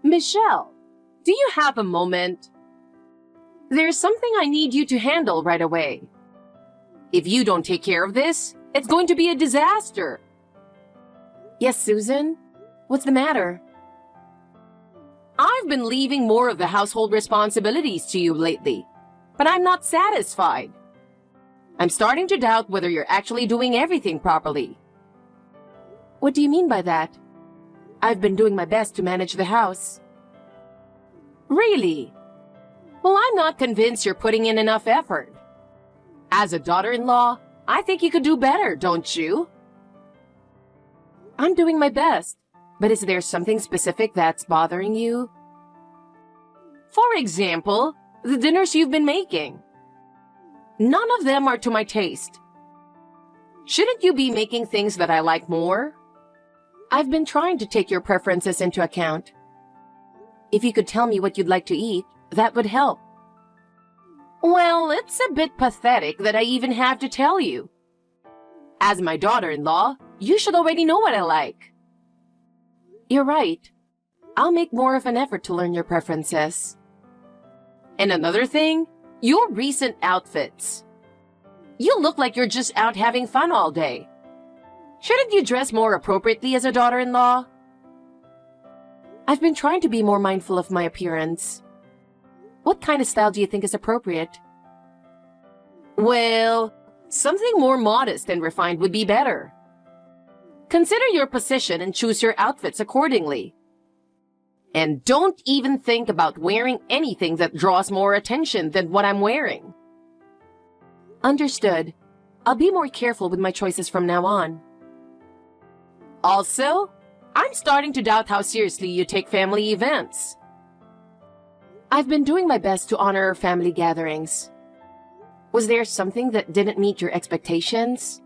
Michelle, do you have a moment? There's something I need you to handle right away. If you don't take care of this, it's going to be a disaster. Yes, Susan? What's the matter? I've been leaving more of the household responsibilities to you lately, but I'm not satisfied. I'm starting to doubt whether you're actually doing everything properly. What do you mean by that? I've been doing my best to manage the house. Really? Well, I'm not convinced you're putting in enough effort. As a daughter-in-law, I think you could do better, don't you? I'm doing my best, but is there something specific that's bothering you? For example, the dinners you've been making. None of them are to my taste. Shouldn't you be making things that I like more? I've been trying to take your preferences into account. If you could tell me what you'd like to eat, that would help. Well, it's a bit pathetic that I even have to tell you. As my daughter-in-law, you should already know what I like. You're right. I'll make more of an effort to learn your preferences. And another thing, your recent outfits. You look like you're just out having fun all day. Shouldn't you dress more appropriately as a daughter-in-law? I've been trying to be more mindful of my appearance. What kind of style do you think is appropriate? Well, something more modest and refined would be better. Consider your position and choose your outfits accordingly. And don't even think about wearing anything that draws more attention than what I'm wearing. Understood. I'll be more careful with my choices from now on. Also, I'm starting to doubt how seriously you take family events. I've been doing my best to honor family gatherings. Was there something that didn't meet your expectations?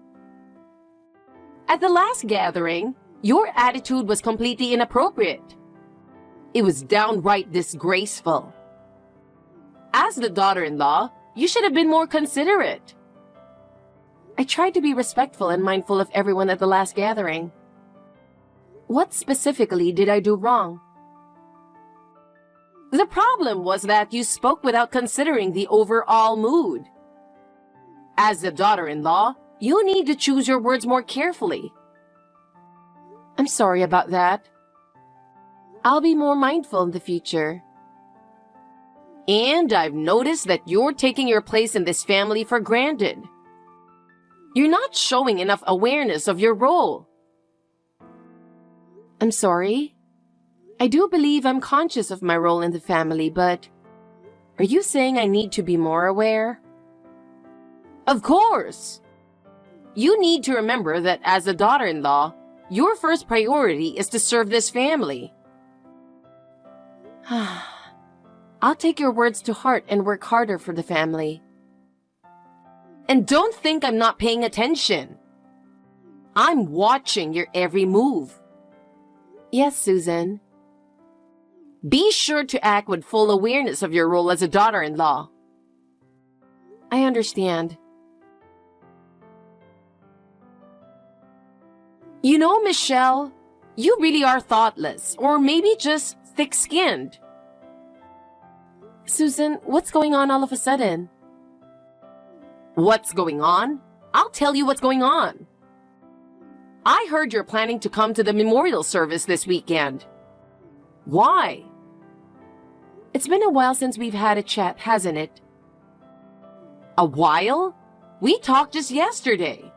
At the last gathering, your attitude was completely inappropriate. It was downright disgraceful. As the daughter-in-law, you should have been more considerate. I tried to be respectful and mindful of everyone at the last gathering. What specifically did I do wrong? The problem was that you spoke without considering the overall mood. As the daughter-in-law, you need to choose your words more carefully. I'm sorry about that. I'll be more mindful in the future. And I've noticed that you're taking your place in this family for granted. You're not showing enough awareness of your role. I'm sorry. I do believe I'm conscious of my role in the family, but are you saying I need to be more aware? Of course. You need to remember that as a daughter-in-law, your first priority is to serve this family. I'll take your words to heart and work harder for the family. And don't think I'm not paying attention. I'm watching your every move. Yes, Susan. Be sure to act with full awareness of your role as a daughter-in-law. I understand. You know, Michelle, you really are thoughtless, or maybe just thick-skinned. Susan, what's going on all of a sudden? What's going on? I'll tell you what's going on. I heard you're planning to come to the memorial service this weekend. Why? It's been a while since we've had a chat, hasn't it? A while? We talked just yesterday.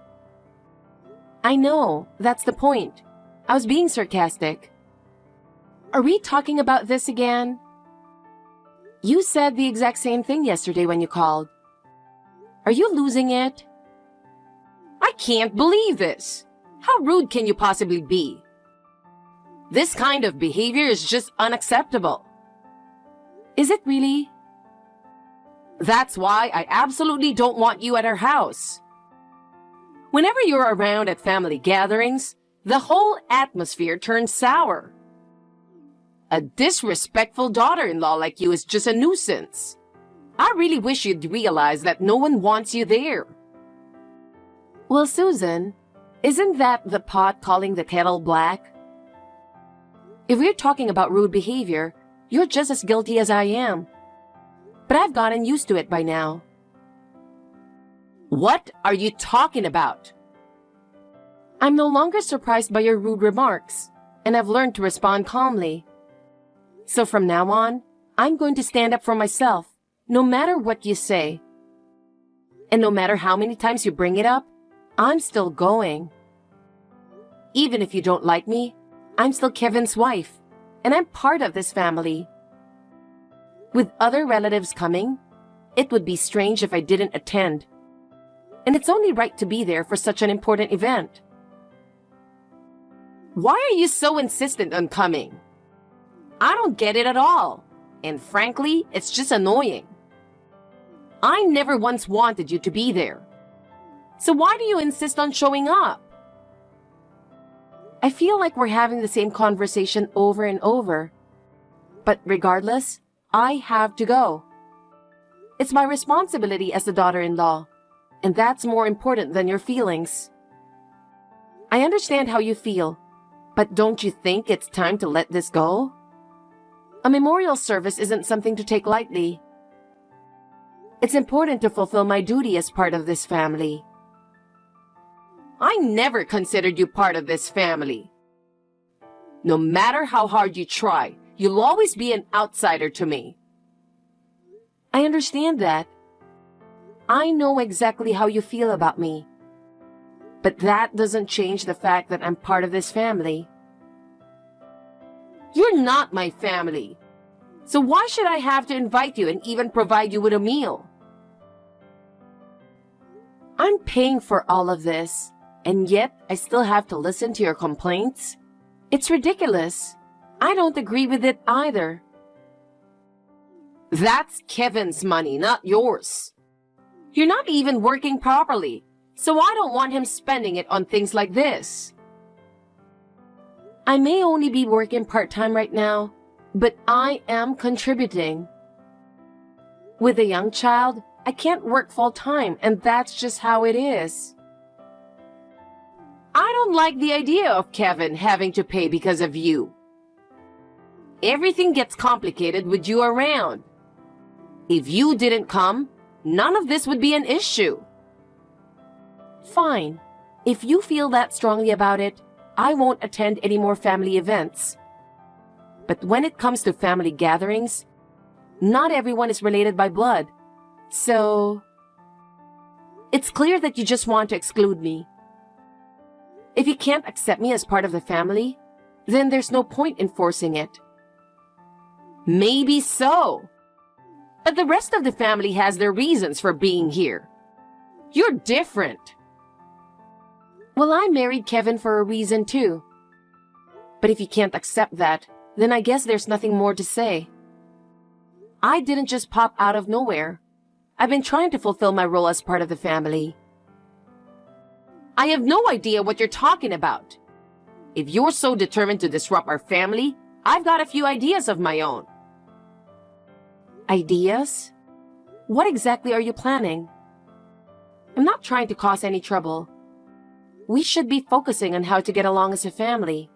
I know, that's the point. I was being sarcastic. Are we talking about this again? You said the exact same thing yesterday when you called. Are you losing it? I can't believe this. How rude can you possibly be? This kind of behavior is just unacceptable. Is it really? That's why I absolutely don't want you at our house. Whenever you're around at family gatherings, the whole atmosphere turns sour. A disrespectful daughter-in-law like you is just a nuisance. I really wish you'd realize that no one wants you there. Well, Susan, isn't that the pot calling the kettle black? If we're talking about rude behavior, you're just as guilty as I am. But I've gotten used to it by now. What are you talking about? I'm no longer surprised by your rude remarks, and I've learned to respond calmly. So from now on, I'm going to stand up for myself, no matter what you say. And no matter how many times you bring it up, I'm still going. Even if you don't like me, I'm still Kevin's wife, and I'm part of this family. With other relatives coming, it would be strange if I didn't attend. And it's only right to be there for such an important event. Why are you so insistent on coming? I don't get it at all. And frankly, it's just annoying. I never once wanted you to be there. So why do you insist on showing up? I feel like we're having the same conversation over and over. But regardless, I have to go. It's my responsibility as the daughter-in-law, and that's more important than your feelings. I understand how you feel, but don't you think it's time to let this go? A memorial service isn't something to take lightly. It's important to fulfill my duty as part of this family. I never considered you part of this family. No matter how hard you try, you'll always be an outsider to me. I understand that. I know exactly how you feel about me. But that doesn't change the fact that I'm part of this family. You're not my family. So why should I have to invite you and even provide you with a meal? I'm paying for all of this, and yet I still have to listen to your complaints? It's ridiculous. I don't agree with it either. That's Kevin's money, not yours. You're not even working properly, so I don't want him spending it on things like this. I may only be working part-time right now, but I am contributing. With a young child, I can't work full-time, and that's just how it is. I don't like the idea of Kevin having to pay because of you. Everything gets complicated with you around. If you didn't come, none of this would be an issue. Fine. If you feel that strongly about it, I won't attend any more family events. But when it comes to family gatherings, not everyone is related by blood. So, it's clear that you just want to exclude me. If you can't accept me as part of the family, then there's no point in forcing it. Maybe so. But the rest of the family has their reasons for being here. You're different. Well, I married Kevin for a reason too. But if you can't accept that, then I guess there's nothing more to say. I didn't just pop out of nowhere. I've been trying to fulfill my role as part of the family. I have no idea what you're talking about. If you're so determined to disrupt our family, I've got a few ideas of my own. Ideas? What exactly are you planning? I'm not trying to cause any trouble. We should be focusing on how to get along as a family.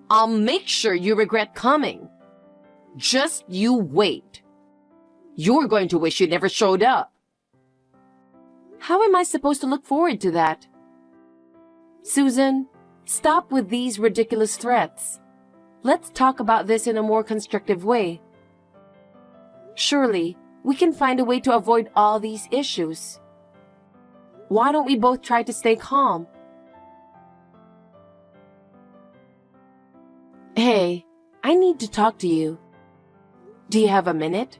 I'll make sure you regret coming. Just you wait. You're going to wish you never showed up. How am I supposed to look forward to that? Susan, stop with these ridiculous threats. Let's talk about this in a more constructive way. Surely, we can find a way to avoid all these issues. Why don't we both try to stay calm? Hey, I need to talk to you. Do you have a minute?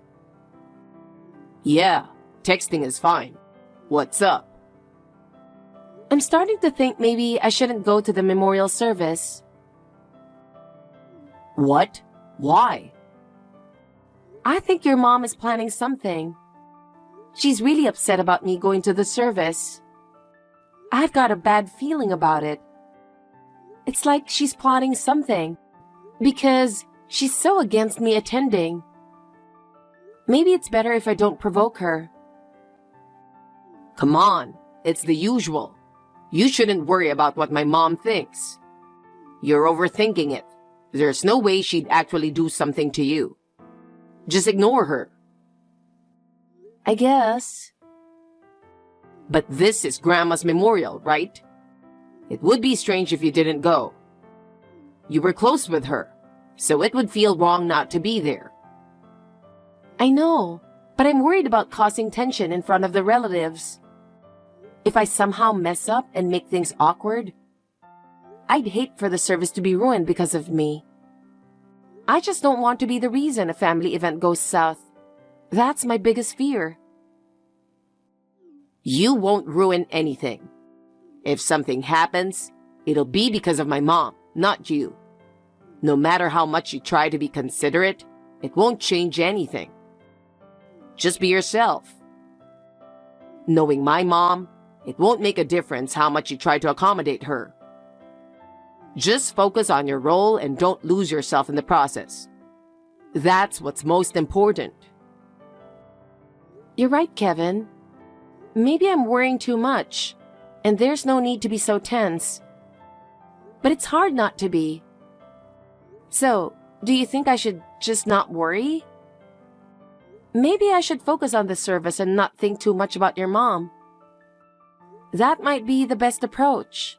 Yeah, texting is fine. What's up? I'm starting to think maybe I shouldn't go to the memorial service. What? Why? I think your mom is planning something. She's really upset about me going to the service. I've got a bad feeling about it. It's like she's plotting something, because she's so against me attending. Maybe it's better if I don't provoke her. Come on, it's the usual. You shouldn't worry about what my mom thinks. You're overthinking it. There's no way she'd actually do something to you. Just ignore her. I guess. But this is Grandma's memorial, right? It would be strange if you didn't go. You were close with her, so it would feel wrong not to be there. I know, but I'm worried about causing tension in front of the relatives. If I somehow mess up and make things awkward, I'd hate for the service to be ruined because of me. I just don't want to be the reason a family event goes south. That's my biggest fear. You won't ruin anything. If something happens, it'll be because of my mom, not you. No matter how much you try to be considerate, it won't change anything. Just be yourself. Knowing my mom, it won't make a difference how much you try to accommodate her. Just focus on your role and don't lose yourself in the process. That's what's most important. You're right, Kevin. Maybe I'm worrying too much, and there's no need to be so tense. But it's hard not to be. So, do you think I should just not worry? Maybe I should focus on the service and not think too much about your mom. That might be the best approach.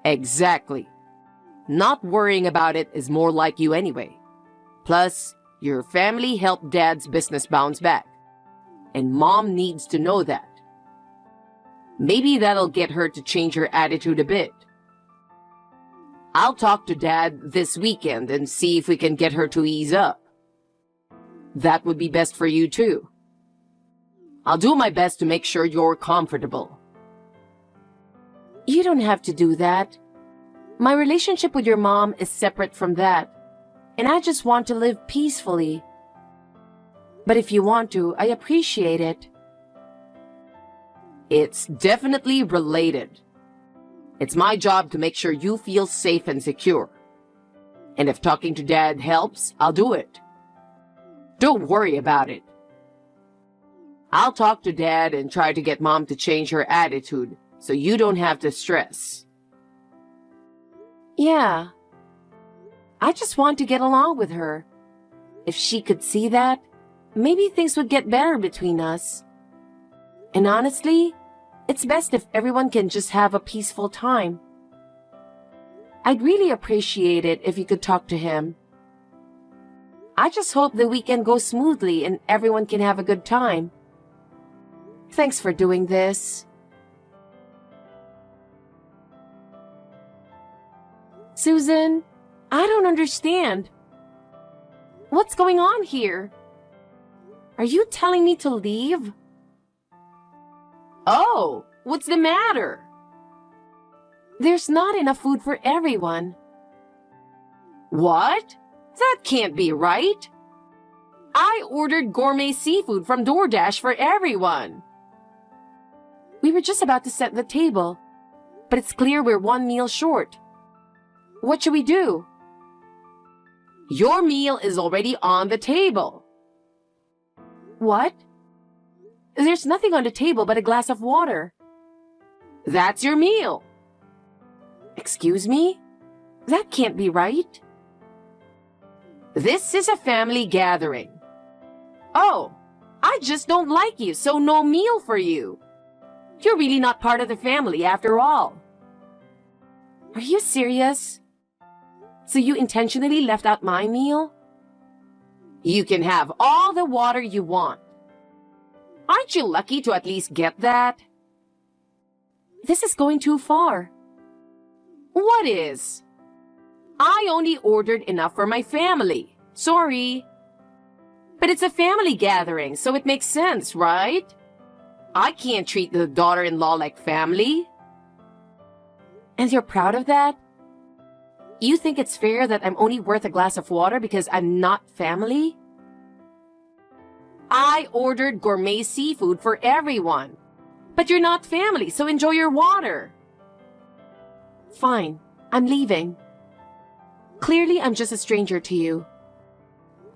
Exactly. Not worrying about it is more like you anyway. Plus, your family helped Dad's business bounce back. And Mom needs to know that. Maybe that'll get her to change her attitude a bit. I'll talk to Dad this weekend and see if we can get her to ease up. That would be best for you too. I'll do my best to make sure you're comfortable. You don't have to do that. My relationship with your mom is separate from that, and I just want to live peacefully. But if you want to, I appreciate it. It's definitely related. It's my job to make sure you feel safe and secure. And if talking to Dad helps, I'll do it. Don't worry about it. I'll talk to Dad and try to get Mom to change her attitude so you don't have to stress. Yeah. I just want to get along with her. If she could see that, maybe things would get better between us. And honestly, it's best if everyone can just have a peaceful time. I'd really appreciate it if you could talk to him. I just hope the weekend goes smoothly and everyone can have a good time. Thanks for doing this. Susan, I don't understand. What's going on here? Are you telling me to leave? Oh, what's the matter? There's not enough food for everyone. What? That can't be right. I ordered gourmet seafood from DoorDash for everyone. We were just about to set the table, but it's clear we're one meal short. What should we do? Your meal is already on the table. What? There's nothing on the table but a glass of water. That's your meal. Excuse me? That can't be right. This is a family gathering. Oh, I just don't like you, so no meal for you. You're really not part of the family after all. Are you serious? So you intentionally left out my meal? You can have all the water you want. Aren't you lucky to at least get that? This is going too far. What is? I only ordered enough for my family. Sorry. But it's a family gathering, so it makes sense, right? I can't treat the daughter-in-law like family. And you're proud of that? You think it's fair that I'm only worth a glass of water because I'm not family? I ordered gourmet seafood for everyone. But you're not family, so enjoy your water. Fine, I'm leaving. Clearly, I'm just a stranger to you.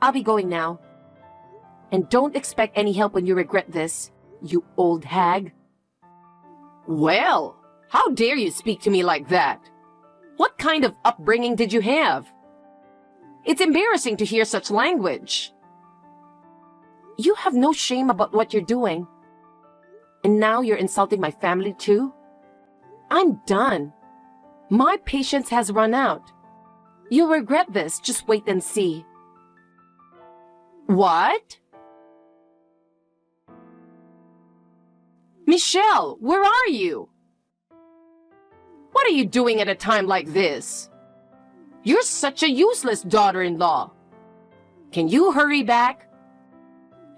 I'll be going now. And don't expect any help when you regret this, you old hag. Well, how dare you speak to me like that? What kind of upbringing did you have? It's embarrassing to hear such language. You have no shame about what you're doing. And now you're insulting my family too? I'm done. My patience has run out. You'll regret this, just wait and see. What? Michelle, where are you? What are you doing at a time like this? You're such a useless daughter-in-law. Can you hurry back?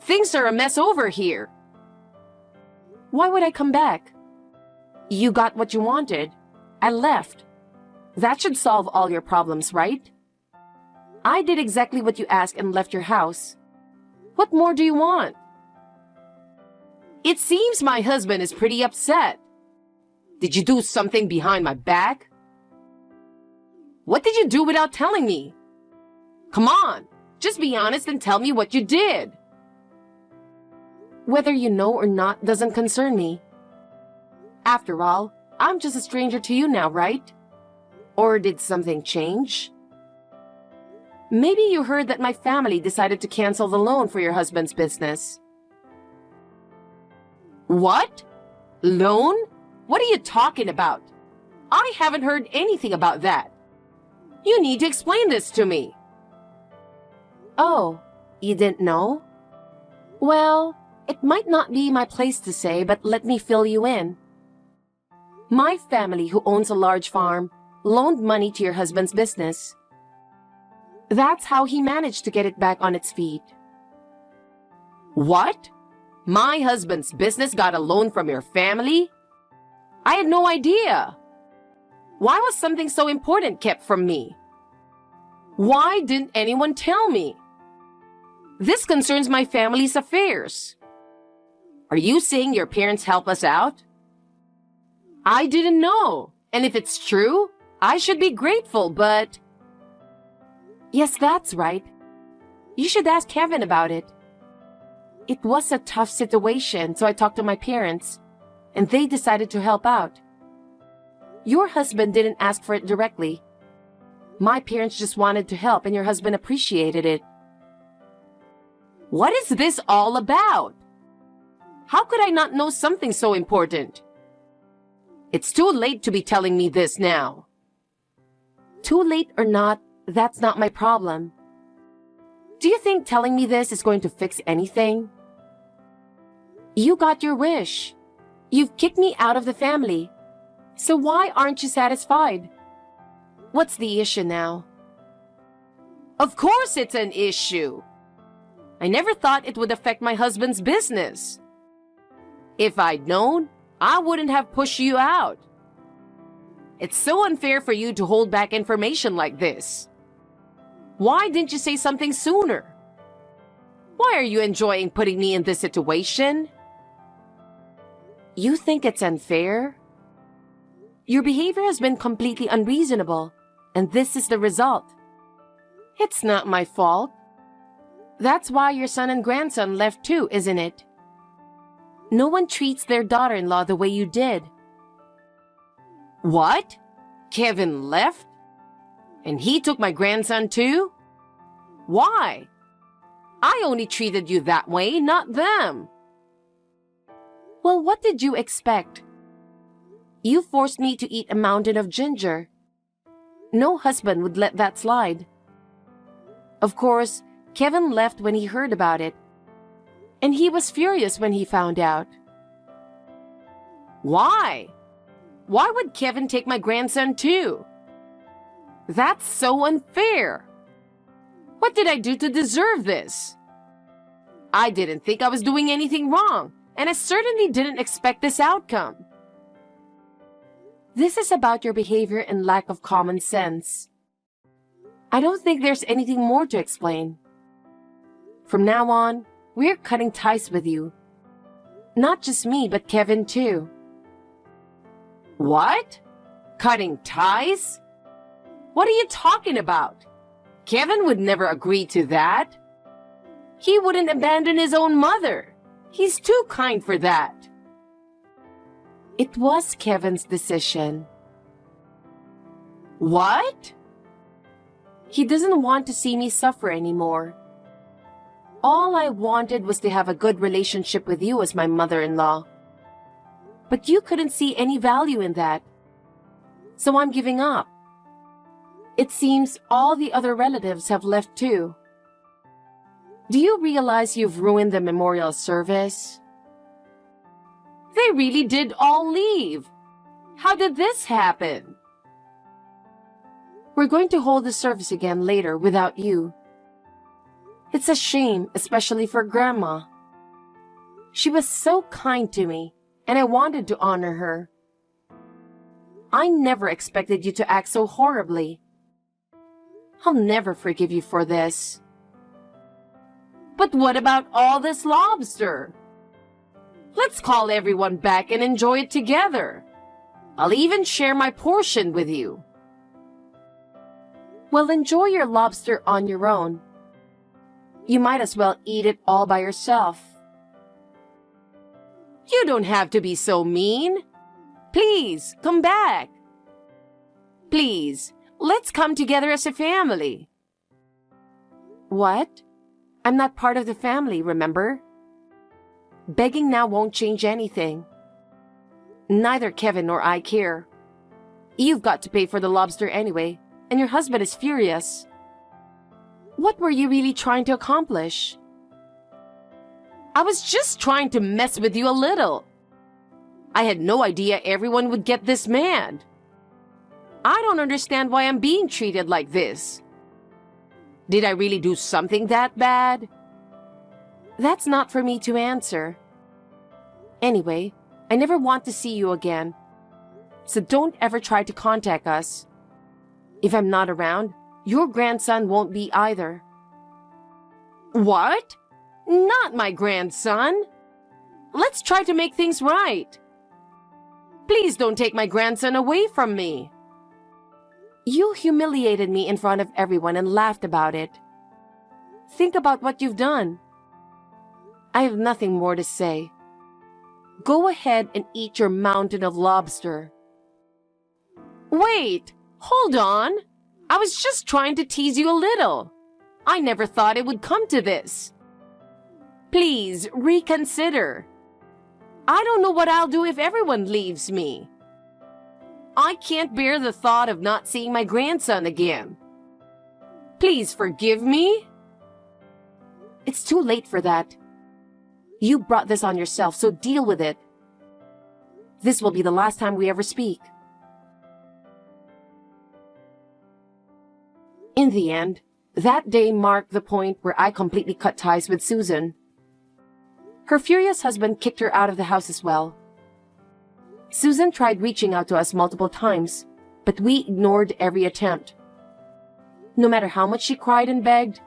Things are a mess over here. Why would I come back? You got what you wanted. I left. That should solve all your problems, right? I did exactly what you asked and left your house. What more do you want? It seems my husband is pretty upset. Did you do something behind my back? What did you do without telling me? Come on, just be honest and tell me what you did. Whether you know or not doesn't concern me. After all, I'm just a stranger to you now, right? Or did something change? Maybe you heard that my family decided to cancel the loan for your husband's business. What? Loan? What are you talking about? I haven't heard anything about that. You need to explain this to me. Oh, you didn't know? Well, it might not be my place to say, but let me fill you in. My family, who owns a large farm, loaned money to your husband's business. That's how he managed to get it back on its feet. What? My husband's business got a loan from your family? I had no idea. Why was something so important kept from me? Why didn't anyone tell me? This concerns my family's affairs. Are you saying your parents help us out? I didn't know, and if it's true, I should be grateful, but... Yes, that's right. You should ask Kevin about it. It was a tough situation, so I talked to my parents, and they decided to help out. Your husband didn't ask for it directly. My parents just wanted to help, and your husband appreciated it. What is this all about? How could I not know something so important? It's too late to be telling me this now. Too late or not, that's not my problem. Do you think telling me this is going to fix anything? You got your wish. You've kicked me out of the family. So why aren't you satisfied? What's the issue now? Of course it's an issue. I never thought it would affect my husband's business. If I'd known, I wouldn't have pushed you out. It's so unfair for you to hold back information like this. Why didn't you say something sooner? Why are you enjoying putting me in this situation? You think it's unfair? Your behavior has been completely unreasonable, and this is the result. It's not my fault. That's why your son and grandson left too, isn't it? No one treats their daughter-in-law the way you did. What? Kevin left? And he took my grandson too? Why? I only treated you that way, not them. Well, what did you expect? You forced me to eat a mountain of ginger. No husband would let that slide. Of course, Kevin left when he heard about it. And he was furious when he found out. Why? Why would Kevin take my grandson too? That's so unfair. What did I do to deserve this? I didn't think I was doing anything wrong, and I certainly didn't expect this outcome. This is about your behavior and lack of common sense. I don't think there's anything more to explain. From now on, we're cutting ties with you. Not just me, but Kevin too. What? Cutting ties? What are you talking about? Kevin would never agree to that. He wouldn't abandon his own mother. He's too kind for that. It was Kevin's decision. What? He doesn't want to see me suffer anymore. All I wanted was to have a good relationship with you as my mother-in-law. But you couldn't see any value in that. So I'm giving up. It seems all the other relatives have left too. Do you realize you've ruined the memorial service? They really did all leave. How did this happen? We're going to hold the service again later without you. It's a shame, especially for Grandma. She was so kind to me, and I wanted to honor her. I never expected you to act so horribly. I'll never forgive you for this. But what about all this lobster? Let's call everyone back and enjoy it together. I'll even share my portion with you. Well, enjoy your lobster on your own. You might as well eat it all by yourself. You don't have to be so mean. Please, come back. Please, let's come together as a family. What? I'm not part of the family, remember? Begging now won't change anything. Neither Kevin nor I care. You've got to pay for the lobster anyway, and your husband is furious. What were you really trying to accomplish? I was just trying to mess with you a little. I had no idea everyone would get this mad. I don't understand why I'm being treated like this. Did I really do something that bad? That's not for me to answer. Anyway, I never want to see you again. So don't ever try to contact us. If I'm not around, your grandson won't be either. What? Not my grandson. Let's try to make things right. Please don't take my grandson away from me. You humiliated me in front of everyone and laughed about it. Think about what you've done. I have nothing more to say. Go ahead and eat your mountain of lobster. Wait, hold on. I was just trying to tease you a little. I never thought it would come to this. Please reconsider. I don't know what I'll do if everyone leaves me. I can't bear the thought of not seeing my grandson again. Please forgive me. It's too late for that. You brought this on yourself, so deal with it. This will be the last time we ever speak. In the end, that day marked the point where I completely cut ties with Susan. Her furious husband kicked her out of the house as well. Susan tried reaching out to us multiple times, but we ignored every attempt. No matter how much she cried and begged,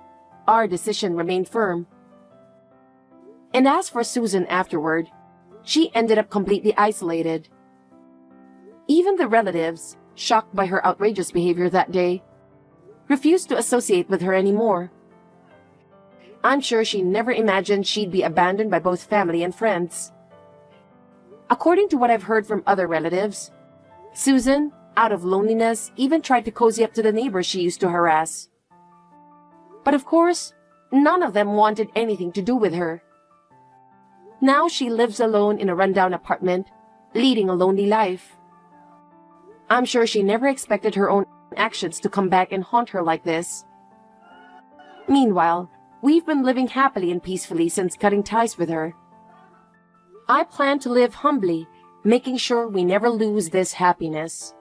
our decision remained firm. And as for Susan afterward, she ended up completely isolated. Even the relatives, shocked by her outrageous behavior that day, refused to associate with her anymore. I'm sure she never imagined she'd be abandoned by both family and friends. According to what I've heard from other relatives, Susan, out of loneliness, even tried to cozy up to the neighbors she used to harass. But of course, none of them wanted anything to do with her. Now she lives alone in a rundown apartment, leading a lonely life. I'm sure she never expected her own actions to come back and haunt her like this. Meanwhile, we've been living happily and peacefully since cutting ties with her. I plan to live humbly, making sure we never lose this happiness.